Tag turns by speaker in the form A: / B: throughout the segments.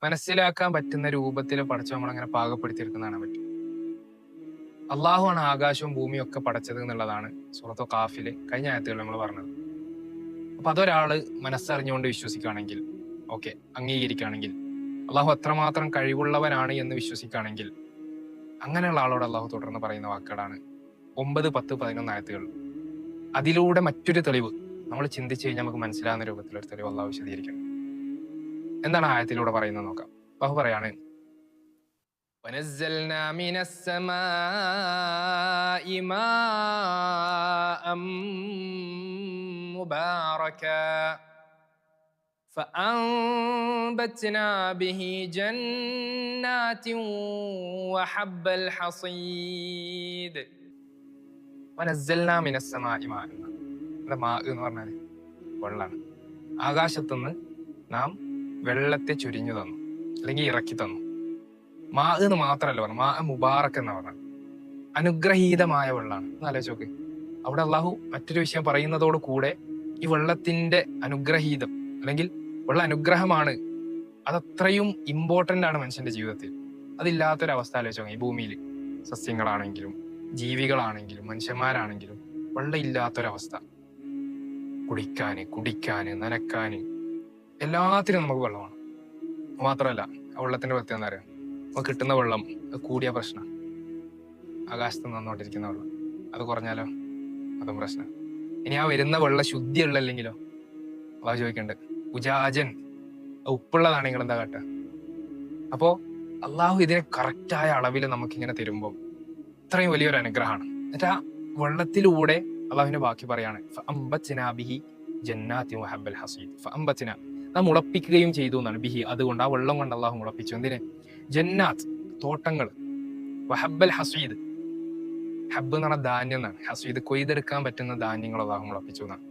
A: മനസ്സിലാക്കാൻ പറ്റുന്ന രൂപത്തിൽ പടച്ചു നമ്മളങ്ങനെ പാകപ്പെടുത്തിയെടുക്കുന്നതാണ് പറ്റും. അള്ളാഹുവാണ് ആകാശവും ഭൂമിയും ഒക്കെ പടച്ചത് എന്നുള്ളതാണ് സൂറത്ത് ഖാഫില് കഴിഞ്ഞ ആയത്തുകൾ നമ്മൾ പറഞ്ഞത്. അപ്പൊ അതൊരാള് മനസ്സറിഞ്ഞുകൊണ്ട് വിശ്വസിക്കുകയാണെങ്കിൽ, ഓക്കെ, അംഗീകരിക്കുകയാണെങ്കിൽ, അള്ളാഹു അത്രമാത്രം കഴിവുള്ളവനാണ് എന്ന് വിശ്വസിക്കുകയാണെങ്കിൽ, അങ്ങനെയുള്ള ആളോട് അള്ളാഹു തുടർന്ന് പറയുന്ന വാക്കുകളാണ് 9, 10, 11 ആയത്തുകൾ. അതിലൂടെ മറ്റൊരു തെളിവ് നമ്മൾ ചിന്തിച്ചു കഴിഞ്ഞാൽ നമുക്ക് മനസ്സിലാകുന്ന രൂപത്തിലൊരു തെളിവ് അള്ളാഹു വിശദീകരിക്കണം. എന്താണ് ആയത്തിലൂടെ പറയുന്നത് നോക്കാം. അള്ളാഹു പറയാണ്, وَنَزَّلْنَا مِنَ السَّمَاءِ مَاءً مُبَارَكًا فَأَنبَتْنَا بِهِ جَنَّاتٍ وَحَبَّ الْحَصِيدِ. وَنَزَّلْنَا مِنَ السَّمَاءِ مَاءً. മാ എന്ന് പറഞ്ഞാൽ വെള്ളമാണ്. ആകാശത്തുനിന്ന് നാം വെള്ളത്തെ ചൊരിഞ്ഞു തന്നു, അല്ലെങ്കിൽ ഇറക്കി തന്നു. മാ എന്ന് മാത്രമല്ല പറഞ്ഞു, മാ മുബാറക് എന്ന് പറഞ്ഞു, അനുഗ്രഹീതമായ വെള്ളമാണ്. എന്നാലോചിച്ച് നോക്ക്, അവിടെ അള്ളാഹു മറ്റൊരു വിഷയം പറയുന്നതോട് കൂടെ ഈ വെള്ളത്തിന്റെ അനുഗ്രഹീതം അല്ലെങ്കിൽ വെള്ള അനുഗ്രഹമാണ്, അതത്രയും ഇമ്പോർട്ടന്റ് ആണ് മനുഷ്യന്റെ ജീവിതത്തിൽ. അതില്ലാത്തൊരവസ്ഥ ആലോചിച്ച് നോക്കാം. ഈ ഭൂമിയിൽ സസ്യങ്ങളാണെങ്കിലും ജീവികളാണെങ്കിലും മനുഷ്യന്മാരാണെങ്കിലും വെള്ളം ഇല്ലാത്തൊരവസ്ഥ. കുടിക്കാന്, കുടിക്കാന്, നനക്കാന്, എല്ലാത്തിനും നമുക്ക് വെള്ളമാണ്. മാത്രമല്ല ആ വെള്ളത്തിന്റെ പ്രത്യേകത എന്താ പറയുക, നമുക്ക് കിട്ടുന്ന വെള്ളം കൂടിയ പ്രശ്നം. ആകാശത്ത് നിന്നുകൊണ്ടിരിക്കുന്ന വെള്ളം അത് കുറഞ്ഞാലോ അതും പ്രശ്നം. ഇനി ആ വരുന്ന വെള്ളം ശുദ്ധിയുള്ളല്ലെങ്കിലോ അള്ളാഹു ചോദിക്കണ്ട്, ഉജാജൻ ഉപ്പുള്ളതാണ് നിങ്ങൾ എന്താ കാട്ടുക? അപ്പോ അള്ളാഹു ഇതിനെ കറക്റ്റായ അളവിൽ നമുക്കിങ്ങനെ തരുമ്പോൾ ഇത്രയും വലിയൊരു അനുഗ്രഹമാണ്. എന്നിട്ട് ആ വെള്ളത്തിലൂടെ അള്ളാഹുവിന്റെ ബാക്കി പറയാണ്, നാം മുളപ്പിക്കുകയും ചെയ്തു എന്നാണ്. ബിഹി അതുകൊണ്ട്, ആ വെള്ളം കൊണ്ട് അള്ളാഹു മുളപ്പിച്ചു. എന്തിന്? ജന്നാത്ത്, തോട്ടങ്ങൾ. വഹബ്ബൽ ഹസീദ്, ഹബ്ബ് എന്ന് പറഞ്ഞ ധാന്യം എന്നാണ്. ഹസീദ് കൊയ്തെടുക്കാൻ പറ്റുന്ന ധാന്യങ്ങൾ അള്ളാഹു മുളപ്പിച്ചു എന്നാണ്.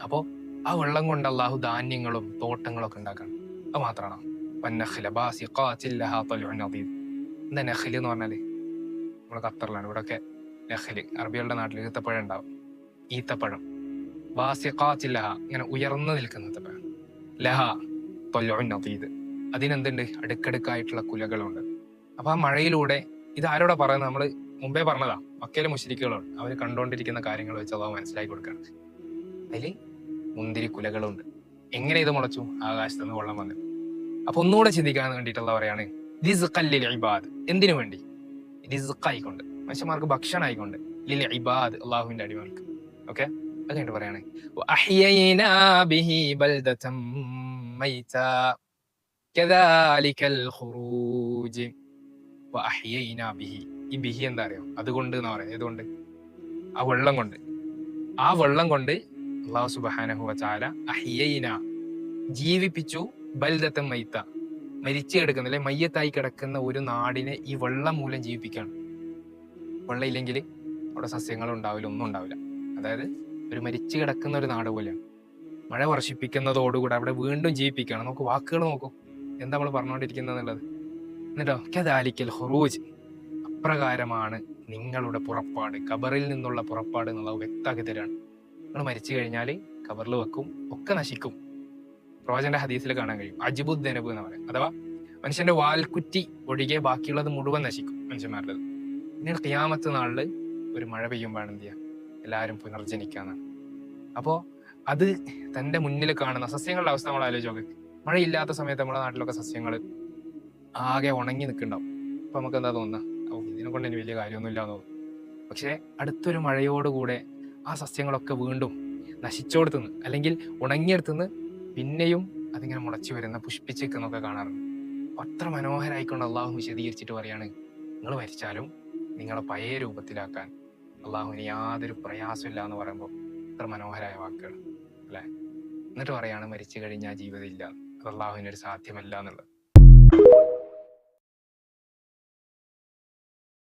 A: അപ്പോ ആ വെള്ളം കൊണ്ട് അള്ളാഹു ധാന്യങ്ങളും തോട്ടങ്ങളും ഒക്കെ ഉണ്ടാക്കണം. അത് മാത്രമാണോ? എന്താ നഖ്ല് എന്ന് പറഞ്ഞാല്? നമ്മുടെ ഖത്തറിലാണ്, ഇവിടെയൊക്കെ നഖ്ല്, അറബികളുടെ നാട്ടിൽ ഈത്തപ്പഴം ഉണ്ടാവും. ഈത്തപ്പഴം വാസിഖാത്തിൽ ലഹ, ഇങ്ങനെ ഉയർന്നു നിൽക്കുന്ന ഈത്തപ്പഴം. ലഹ ത്വൽഉൻ നദീദ്, അതിനെന്തുണ്ട്? അടുക്കടുക്കായിട്ടുള്ള കുലകളുണ്ട്. അപ്പൊ ആ മഴയിലൂടെ, ഇത് ആരോടാ പറയുന്നത്? നമ്മള് മുമ്പേ പറഞ്ഞതാ, മക്കയിലെ മുശ്രിക്കുകളാണ്. അവര് കണ്ടുകൊണ്ടിരിക്കുന്ന കാര്യങ്ങൾ വെച്ച് അള്ളാഹു മനസ്സിലാക്കി കൊടുക്കുകയാണ്. അതില് മുന്തിരി കുലകളുണ്ട്. എങ്ങനെ ഇത് മുളച്ചു? ആകാശത്ത് നിന്ന് വെള്ളം വന്നു. അപ്പൊ ഒന്നുകൂടെ ചിന്തിക്കാൻ വേണ്ടിയിട്ടുള്ള പറയാണ്, റിസ്ഖൻ ലിൽ ഇബാദ്. എന്തിനു വേണ്ടി? റിസ്ഖായിക്കൊണ്ട്, മനുഷ്യന്മാർക്ക് ഭക്ഷണം ആയിക്കൊണ്ട്. ലിൽ ഇബാദ്, അള്ളാഹുവിന്റെ അടിമകൾക്ക്. ഓക്കെ, അത് കഴിഞ്ഞിട്ട് പറയാണ്, വഅഹ്യയ്നാ ബിഹി ബൽദതൻ മൈതാ കദാലികൽ ഖുറൂജ്. വഅഹ്യയ്നാ ബിഹി, ഈ ബിഹി എന്താ അറിയോ? അതുകൊണ്ട് എന്ന് പറയുന്നത്. ഏതുകൊണ്ട്? ആ വെള്ളം കൊണ്ട്. ആ വെള്ളം കൊണ്ട് അല്ലാഹു സുബ്ഹാനഹു വ തആല അഹ്യയ്നാ, ജീവിപ്പിച്ചു, ബൽദതൻ മൈത, മരിച്ചു കിടക്കുന്ന, അല്ലെ മയ്യത്തായി കിടക്കുന്ന ഒരു നാടിനെ ഈ വെള്ളം മൂലം ജീവിപ്പിക്കുകയാണ്. വെള്ളം ഇല്ലെങ്കിൽ അവിടെ സസ്യങ്ങളും ഉണ്ടാവില്ല, ഒന്നും ഉണ്ടാവില്ല. അതായത് ഒരു മരിച്ചു കിടക്കുന്ന ഒരു നാട് പോലെയാണ്. മഴ വർഷിപ്പിക്കുന്നതോടുകൂടെ അവിടെ വീണ്ടും ജീവിപ്പിക്കുകയാണ്. നമുക്ക് വാക്കുകൾ നോക്കൂ, എന്താ നമ്മൾ പറഞ്ഞുകൊണ്ടിരിക്കുന്നത് എന്നുള്ളത്. എന്നിട്ടോ കദാലിക്കൽ ഖുറൂജ്, അപ്രകാരമാണ് നിങ്ങളുടെ പുറപ്പാട്, ഖബറിൽ നിന്നുള്ള പുറപ്പാട് എന്നുള്ളത് വ്യക്തമാക്കി തരാണ്. നിങ്ങൾ മരിച്ചു കഴിഞ്ഞാൽ ഖബറിൽ വെക്കും, ഒക്കെ നശിക്കും. പ്രവാചകന്റെ ഹദീസിൽ കാണാൻ കഴിയും, അജ്ബുദ്ദനബ് എന്ന് പറയും. അഥവാ മനുഷ്യന്റെ വാൽക്കുറ്റി ഒഴികെ ബാക്കിയുള്ളത് മുഴുവൻ നശിക്കും മനുഷ്യന്മാരുടേത്. പിന്നീട് ഖിയാമത്ത് നാളില് ഒരു മഴ പെയ്യുമ്പോഴാണ് എന്ത് ചെയ്യുക? എല്ലാവരും പുനർജനിക്കാന്നാണ്. അപ്പോ അത് തന്റെ മുന്നിൽ കാണുന്ന സസ്യങ്ങളുടെ അവസ്ഥ നമ്മൾ ആലോചിച്ച് നോക്ക്. മഴയില്ലാത്ത സമയത്ത് നമ്മുടെ നാട്ടിലൊക്കെ സസ്യങ്ങൾ ആകെ ഉണങ്ങി നിൽക്കുന്നുണ്ടാവും. അപ്പൊ നമുക്ക് എന്താ തോന്നുക? ഇതിനെ കൊണ്ട് ഇനി വലിയ കാര്യമൊന്നും ഇല്ലാന്ന് തോന്നും. പക്ഷെ അടുത്തൊരു മഴയോടുകൂടെ ആ സസ്യങ്ങളൊക്കെ വീണ്ടും നശിച്ചോടുത്തുനിന്ന്, അല്ലെങ്കിൽ ഉണങ്ങിയെടുത്തുനിന്ന് പിന്നെയും അതിങ്ങനെ മുളച്ചു വരുന്ന, പുഷ്പിച്ചേക്കുന്നൊക്കെ കാണാറുണ്ട്. അത്ര മനോഹരമായിക്കൊണ്ട് അള്ളാഹു വിശദീകരിച്ചിട്ട് പറയാണ്, നിങ്ങൾ മരിച്ചാലും നിങ്ങളെ പഴയ രൂപത്തിലാക്കാൻ അള്ളാഹുവിന് യാതൊരു പ്രയാസമില്ല എന്ന് പറയുമ്പോൾ അത്ര മനോഹരമായ വാക്കുകൾ അല്ലെ. എന്നിട്ട് പറയാണ്, മരിച്ചു കഴിഞ്ഞാൽ ജീവിതം ഇല്ല, അത് അള്ളാഹുവിനൊരു സാധ്യമല്ല എന്നുള്ളത്.